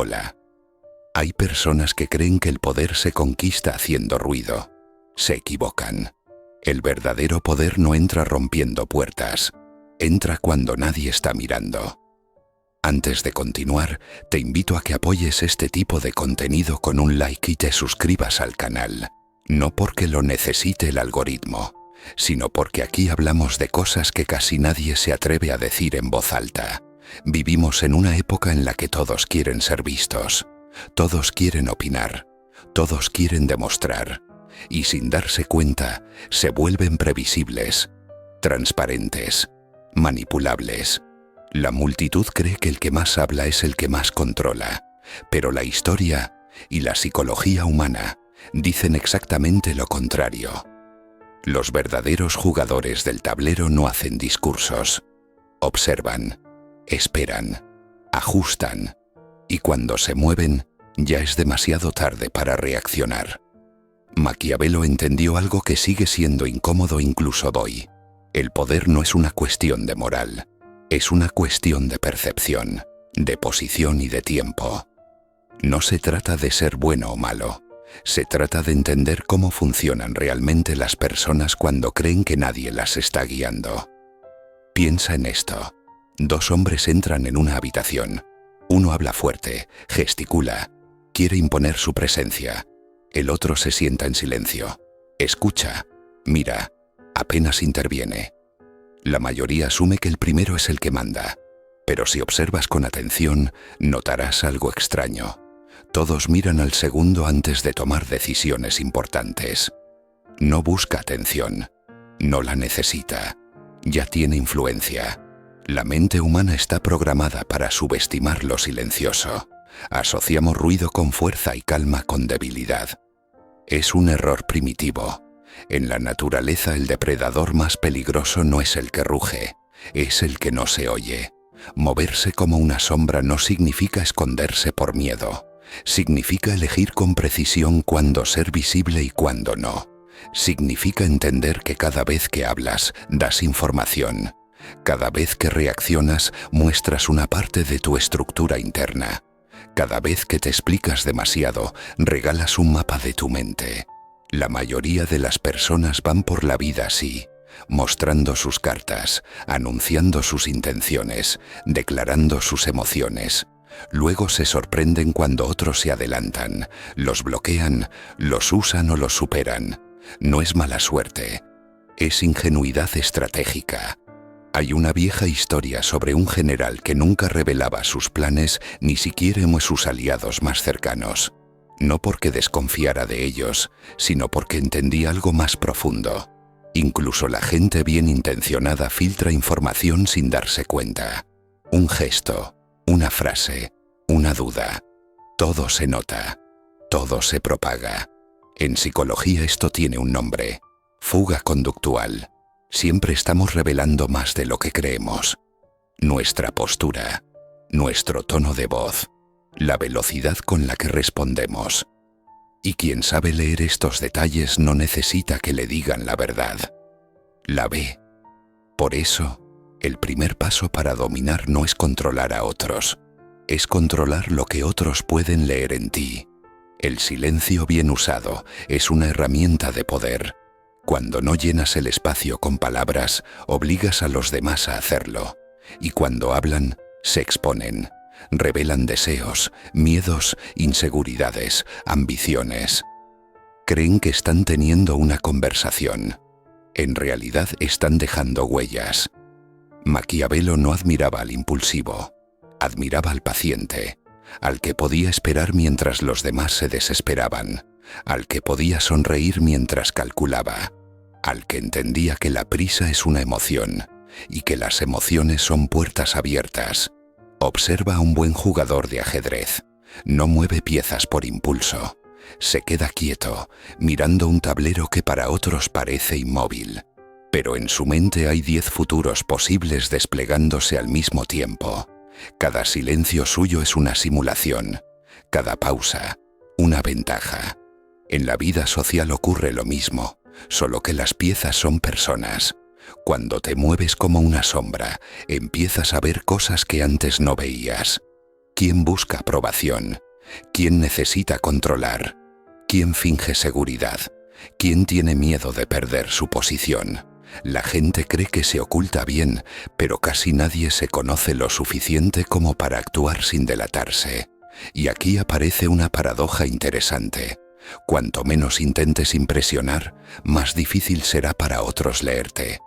Hola. Hay personas que creen que el poder se conquista haciendo ruido. Se equivocan. El verdadero poder no entra rompiendo puertas. Entra cuando nadie está mirando. Antes de continuar, te invito a que apoyes este tipo de contenido con un like y te suscribas al canal. No porque lo necesite el algoritmo, sino porque aquí hablamos de cosas que casi nadie se atreve a decir en voz alta. Vivimos en una época en la que todos quieren ser vistos, todos quieren opinar, todos quieren demostrar, y sin darse cuenta, se vuelven previsibles, transparentes, manipulables. La multitud cree que el que más habla es el que más controla, pero la historia y la psicología humana dicen exactamente lo contrario. Los verdaderos jugadores del tablero no hacen discursos. Observan, esperan, ajustan, y cuando se mueven, ya es demasiado tarde para reaccionar. Maquiavelo entendió algo que sigue siendo incómodo incluso hoy. El poder no es una cuestión de moral. Es una cuestión de percepción, de posición y de tiempo. No se trata de ser bueno o malo. Se trata de entender cómo funcionan realmente las personas cuando creen que nadie las está guiando. Piensa en esto. Dos hombres entran en una habitación. Uno habla fuerte, gesticula, quiere imponer su presencia. El otro se sienta en silencio. Escucha, mira, apenas interviene. La mayoría asume que el primero es el que manda, pero si observas con atención, notarás algo extraño. Todos miran al segundo antes de tomar decisiones importantes. No busca atención, no la necesita, ya tiene influencia. La mente humana está programada para subestimar lo silencioso. Asociamos ruido con fuerza y calma con debilidad. Es un error primitivo. En la naturaleza el depredador más peligroso no es el que ruge, es el que no se oye. Moverse como una sombra no significa esconderse por miedo. Significa elegir con precisión cuándo ser visible y cuándo no. Significa entender que cada vez que hablas, das información. Cada vez que reaccionas, muestras una parte de tu estructura interna. Cada vez que te explicas demasiado, regalas un mapa de tu mente. La mayoría de las personas van por la vida así, mostrando sus cartas, anunciando sus intenciones, declarando sus emociones. Luego se sorprenden cuando otros se adelantan, los bloquean, los usan o los superan. No es mala suerte, es ingenuidad estratégica. Hay una vieja historia sobre un general que nunca revelaba sus planes ni siquiera a sus aliados más cercanos. No porque desconfiara de ellos, sino porque entendía algo más profundo. Incluso la gente bien intencionada filtra información sin darse cuenta. Un gesto, una frase, una duda. Todo se nota, todo se propaga. En psicología esto tiene un nombre: fuga conductual. Siempre estamos revelando más de lo que creemos. Nuestra postura, nuestro tono de voz, la velocidad con la que respondemos. Y quien sabe leer estos detalles no necesita que le digan la verdad. La ve. Por eso, el primer paso para dominar no es controlar a otros, es controlar lo que otros pueden leer en ti. El silencio bien usado es una herramienta de poder. Cuando no llenas el espacio con palabras, obligas a los demás a hacerlo. Y cuando hablan, se exponen. Revelan deseos, miedos, inseguridades, ambiciones. Creen que están teniendo una conversación. En realidad están dejando huellas. Maquiavelo no admiraba al impulsivo, admiraba al paciente, al que podía esperar mientras los demás se desesperaban, al que podía sonreír mientras calculaba, al que entendía que la prisa es una emoción y que las emociones son puertas abiertas. Observa a un buen jugador de ajedrez. No mueve piezas por impulso. Se queda quieto, mirando un tablero que para otros parece inmóvil. Pero en su mente hay 10 futuros posibles desplegándose al mismo tiempo. Cada silencio suyo es una simulación. Cada pausa, una ventaja. En la vida social ocurre lo mismo, solo que las piezas son personas. Cuando te mueves como una sombra, empiezas a ver cosas que antes no veías. ¿Quién busca aprobación? ¿Quién necesita controlar? ¿Quién finge seguridad? ¿Quién tiene miedo de perder su posición? La gente cree que se oculta bien, pero casi nadie se conoce lo suficiente como para actuar sin delatarse. Y aquí aparece una paradoja interesante. Cuanto menos intentes impresionar, más difícil será para otros leerte.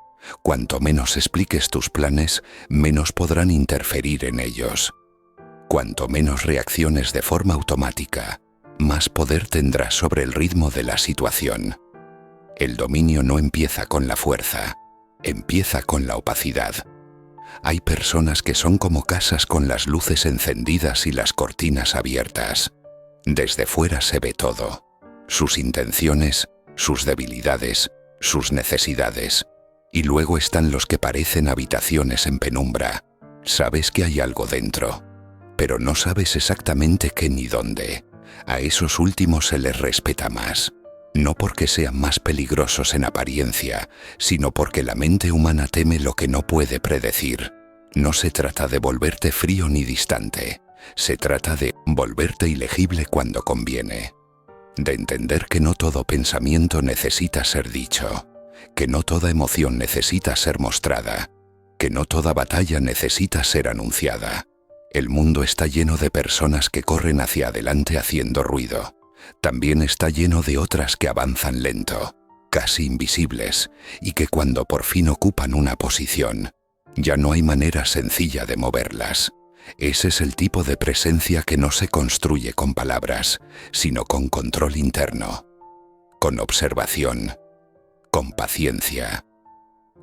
Cuanto menos expliques tus planes, menos podrán interferir en ellos. Cuanto menos reacciones de forma automática, más poder tendrás sobre el ritmo de la situación. El dominio no empieza con la fuerza, empieza con la opacidad. Hay personas que son como casas con las luces encendidas y las cortinas abiertas. Desde fuera se ve todo: sus intenciones, sus debilidades, sus necesidades. Y luego están los que parecen habitaciones en penumbra. Sabes que hay algo dentro, pero no sabes exactamente qué ni dónde. A esos últimos se les respeta más. No porque sean más peligrosos en apariencia, sino porque la mente humana teme lo que no puede predecir. No se trata de volverte frío ni distante. Se trata de volverte ilegible cuando conviene. De entender que no todo pensamiento necesita ser dicho, que no toda emoción necesita ser mostrada, que no toda batalla necesita ser anunciada. El mundo está lleno de personas que corren hacia adelante haciendo ruido. También está lleno de otras que avanzan lento, casi invisibles, y que cuando por fin ocupan una posición, ya no hay manera sencilla de moverlas. Ese es el tipo de presencia que no se construye con palabras, sino con control interno, con observación, con paciencia,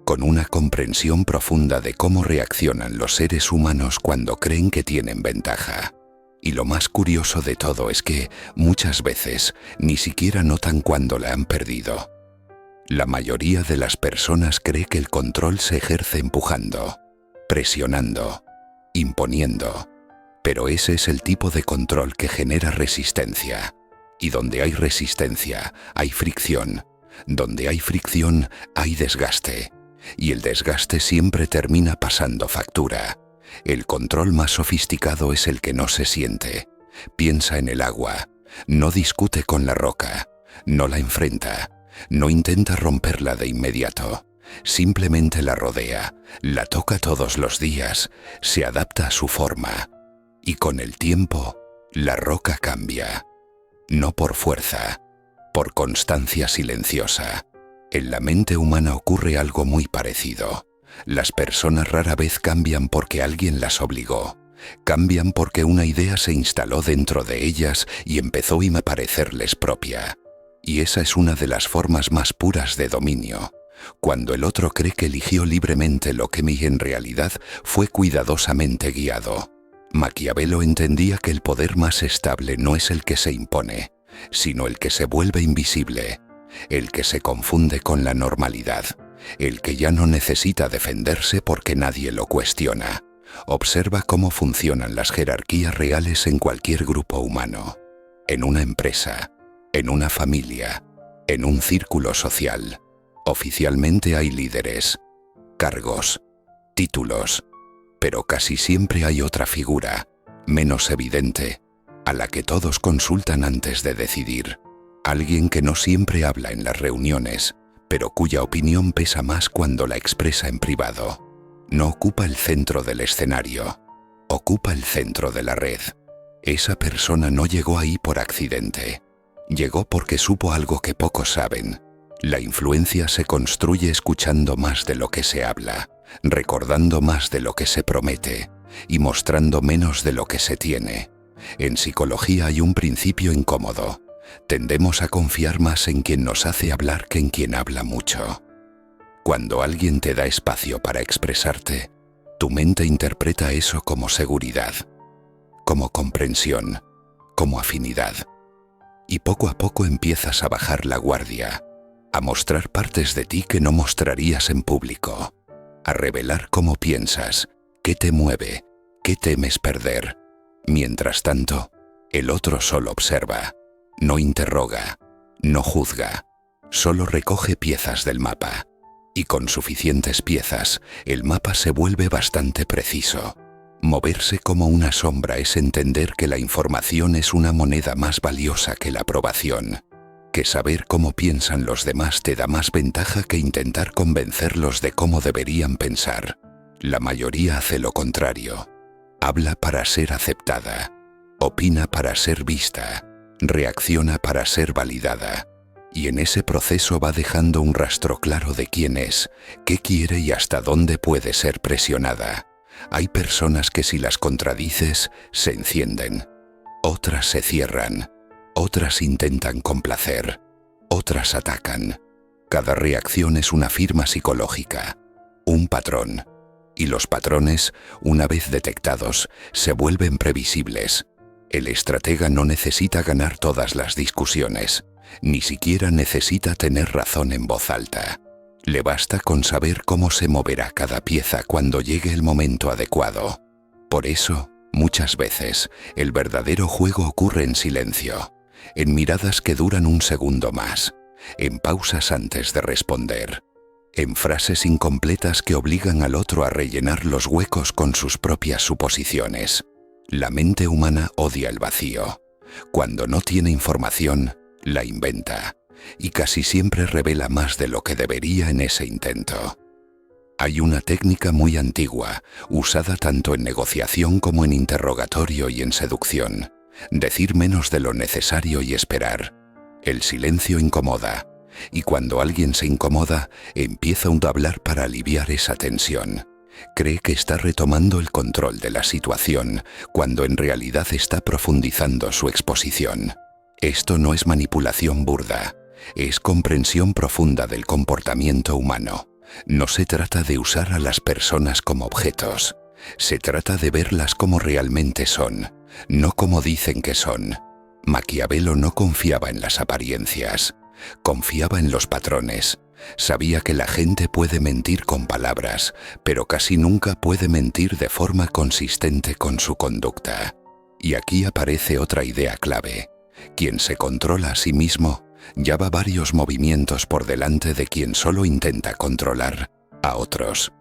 con una comprensión profunda de cómo reaccionan los seres humanos cuando creen que tienen ventaja. Y lo más curioso de todo es que, muchas veces, ni siquiera notan cuando la han perdido. La mayoría de las personas cree que el control se ejerce empujando, presionando, imponiendo. Pero ese es el tipo de control que genera resistencia. Y donde hay resistencia, hay fricción. Donde hay fricción, hay desgaste. Y el desgaste siempre termina pasando factura. El control más sofisticado es el que no se siente. Piensa en el agua, no discute con la roca, no la enfrenta, no intenta romperla de inmediato. Simplemente la rodea, la toca todos los días, se adapta a su forma. Y con el tiempo, la roca cambia. No por fuerza, por constancia silenciosa. En la mente humana ocurre algo muy parecido. Las personas rara vez cambian porque alguien las obligó. Cambian porque una idea se instaló dentro de ellas y empezó a parecerles propia. Y esa es una de las formas más puras de dominio. Cuando el otro cree que eligió libremente lo que en realidad fue cuidadosamente guiado. Maquiavelo entendía que el poder más estable no es el que se impone, sino el que se vuelve invisible, el que se confunde con la normalidad, el que ya no necesita defenderse porque nadie lo cuestiona. Observa cómo funcionan las jerarquías reales en cualquier grupo humano, en una empresa, en una familia, en un círculo social. Oficialmente hay líderes, cargos, títulos, pero casi siempre hay otra figura, menos evidente, a la que todos consultan antes de decidir. Alguien que no siempre habla en las reuniones, pero cuya opinión pesa más cuando la expresa en privado. No ocupa el centro del escenario, ocupa el centro de la red. Esa persona no llegó ahí por accidente. Llegó porque supo algo que pocos saben. La influencia se construye escuchando más de lo que se habla, recordando más de lo que se promete y mostrando menos de lo que se tiene. En psicología hay un principio incómodo. Tendemos a confiar más en quien nos hace hablar que en quien habla mucho. Cuando alguien te da espacio para expresarte, tu mente interpreta eso como seguridad, como comprensión, como afinidad. Y poco a poco empiezas a bajar la guardia, a mostrar partes de ti que no mostrarías en público, a revelar cómo piensas, qué te mueve, qué temes perder. Mientras tanto, el otro solo observa, no interroga, no juzga, solo recoge piezas del mapa. Y con suficientes piezas, el mapa se vuelve bastante preciso. Moverse como una sombra es entender que la información es una moneda más valiosa que la aprobación, que saber cómo piensan los demás te da más ventaja que intentar convencerlos de cómo deberían pensar. La mayoría hace lo contrario. Habla para ser aceptada, opina para ser vista, reacciona para ser validada, y en ese proceso va dejando un rastro claro de quién es, qué quiere y hasta dónde puede ser presionada. Hay personas que si las contradices, se encienden. Otras se cierran. Otras intentan complacer. Otras atacan. Cada reacción es una firma psicológica, un patrón. Y los patrones, una vez detectados, se vuelven previsibles. El estratega no necesita ganar todas las discusiones, ni siquiera necesita tener razón en voz alta. Le basta con saber cómo se moverá cada pieza cuando llegue el momento adecuado. Por eso, muchas veces, el verdadero juego ocurre en silencio, en miradas que duran un segundo más, en pausas antes de responder, en frases incompletas que obligan al otro a rellenar los huecos con sus propias suposiciones. La mente humana odia el vacío. Cuando no tiene información, la inventa. Y casi siempre revela más de lo que debería en ese intento. Hay una técnica muy antigua, usada tanto en negociación como en interrogatorio y en seducción. Decir menos de lo necesario y esperar. El silencio incomoda, y cuando alguien se incomoda, empieza a hablar para aliviar esa tensión. Cree que está retomando el control de la situación, cuando en realidad está profundizando su exposición. Esto no es manipulación burda. Es comprensión profunda del comportamiento humano. No se trata de usar a las personas como objetos. Se trata de verlas como realmente son, no como dicen que son. Maquiavelo no confiaba en las apariencias. Confiaba en los patrones. Sabía que la gente puede mentir con palabras, pero casi nunca puede mentir de forma consistente con su conducta. Y aquí aparece otra idea clave. Quien se controla a sí mismo ya va varios movimientos por delante de quien solo intenta controlar a otros.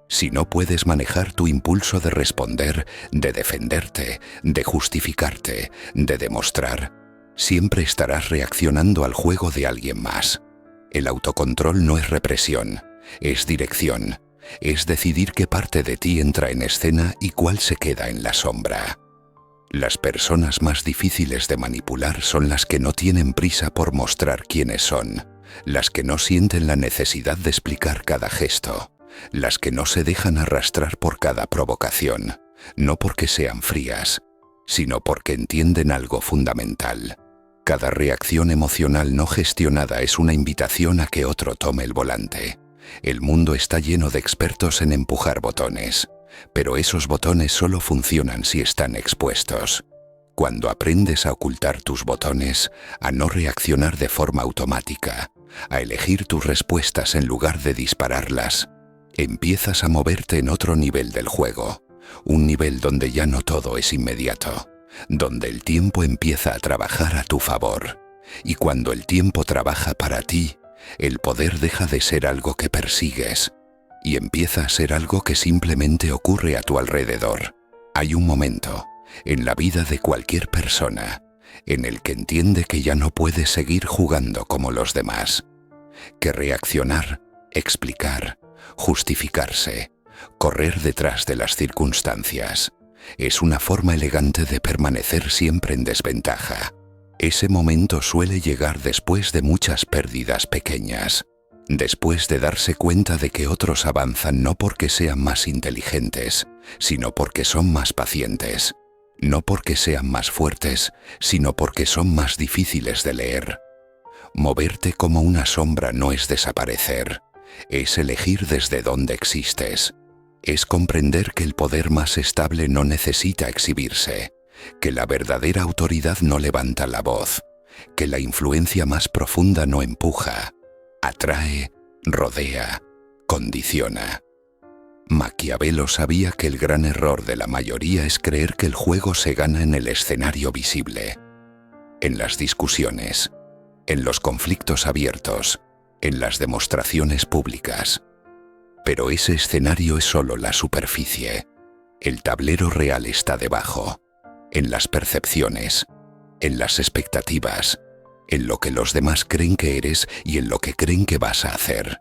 Si no puedes manejar tu impulso de responder, de defenderte, de justificarte, de demostrar, siempre estarás reaccionando al juego de alguien más. El autocontrol no es represión, es dirección, es decidir qué parte de ti entra en escena y cuál se queda en la sombra. Las personas más difíciles de manipular son las que no tienen prisa por mostrar quiénes son, las que no sienten la necesidad de explicar cada gesto, las que no se dejan arrastrar por cada provocación, no porque sean frías, sino porque entienden algo fundamental. Cada reacción emocional no gestionada es una invitación a que otro tome el volante. El mundo está lleno de expertos en empujar botones. Pero esos botones solo funcionan si están expuestos. Cuando aprendes a ocultar tus botones, a no reaccionar de forma automática, a elegir tus respuestas en lugar de dispararlas, empiezas a moverte en otro nivel del juego, un nivel donde ya no todo es inmediato, donde el tiempo empieza a trabajar a tu favor. Y cuando el tiempo trabaja para ti, el poder deja de ser algo que persigues, y empieza a ser algo que simplemente ocurre a tu alrededor. Hay un momento, en la vida de cualquier persona, en el que entiende que ya no puede seguir jugando como los demás, que reaccionar, explicar, justificarse, correr detrás de las circunstancias, es una forma elegante de permanecer siempre en desventaja. Ese momento suele llegar después de muchas pérdidas pequeñas, después de darse cuenta de que otros avanzan no porque sean más inteligentes, sino porque son más pacientes, no porque sean más fuertes, sino porque son más difíciles de leer. Moverte como una sombra no es desaparecer, es elegir desde dónde existes, es comprender que el poder más estable no necesita exhibirse, que la verdadera autoridad no levanta la voz, que la influencia más profunda no empuja, atrae, rodea, condiciona. Maquiavelo sabía que el gran error de la mayoría es creer que el juego se gana en el escenario visible, en las discusiones, en los conflictos abiertos, en las demostraciones públicas. Pero ese escenario es solo la superficie. El tablero real está debajo, en las percepciones, en las expectativas, en lo que los demás creen que eres y en lo que creen que vas a hacer.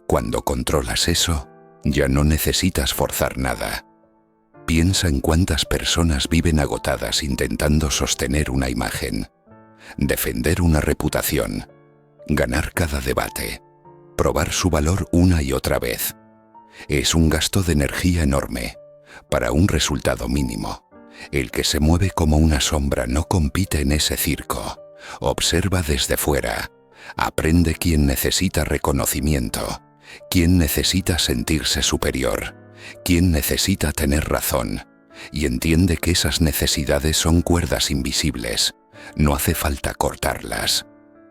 Cuando controlas eso, ya no necesitas forzar nada. Piensa en cuántas personas viven agotadas intentando sostener una imagen, defender una reputación, ganar cada debate, probar su valor una y otra vez. Es un gasto de energía enorme, para un resultado mínimo. El que se mueve como una sombra no compite en ese circo. Observa desde fuera. Aprende quién necesita reconocimiento, quién necesita sentirse superior, quién necesita tener razón, y entiende que esas necesidades son cuerdas invisibles. No hace falta cortarlas.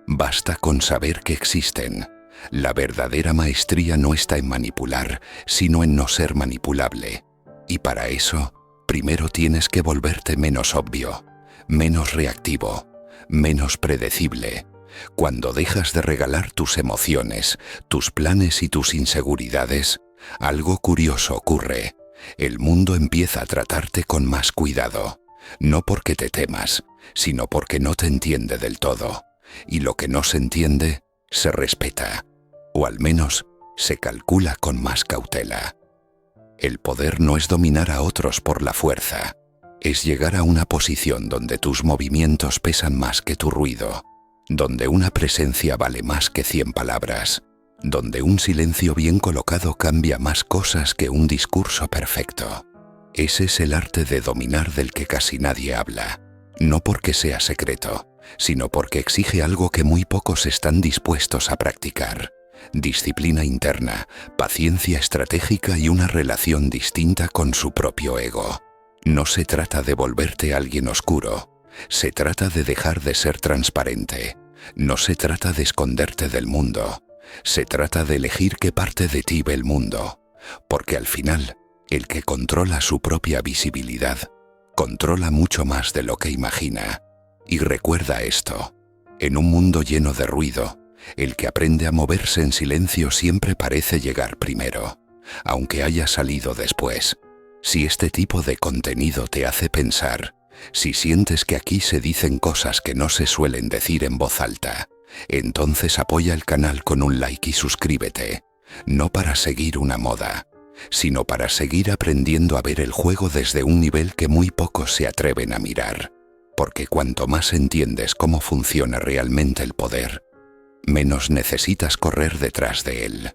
Basta con saber que existen. La verdadera maestría no está en manipular, sino en no ser manipulable. Y para eso, primero tienes que volverte menos obvio, menos reactivo, menos predecible. Cuando dejas de regalar tus emociones, tus planes y tus inseguridades, algo curioso ocurre. El mundo empieza a tratarte con más cuidado, no porque te temas, sino porque no te entiende del todo. Y lo que no se entiende, se respeta, o al menos se calcula con más cautela. El poder no es dominar a otros por la fuerza, es llegar a una posición donde tus movimientos pesan más que tu ruido, donde una presencia vale más que 100 palabras, donde un silencio bien colocado cambia más cosas que un discurso perfecto. Ese es el arte de dominar del que casi nadie habla, no porque sea secreto, sino porque exige algo que muy pocos están dispuestos a practicar. Disciplina interna, paciencia estratégica y una relación distinta con su propio ego. No se trata de volverte alguien oscuro, se trata de dejar de ser transparente. No se trata de esconderte del mundo, se trata de elegir qué parte de ti ve el mundo, porque al final, el que controla su propia visibilidad, controla mucho más de lo que imagina. Y recuerda esto, en un mundo lleno de ruido, el que aprende a moverse en silencio siempre parece llegar primero, aunque haya salido después. Si este tipo de contenido te hace pensar, si sientes que aquí se dicen cosas que no se suelen decir en voz alta, entonces apoya el canal con un like y suscríbete, no para seguir una moda, sino para seguir aprendiendo a ver el juego desde un nivel que muy pocos se atreven a mirar. Porque cuanto más entiendes cómo funciona realmente el poder, menos necesitas correr detrás de él.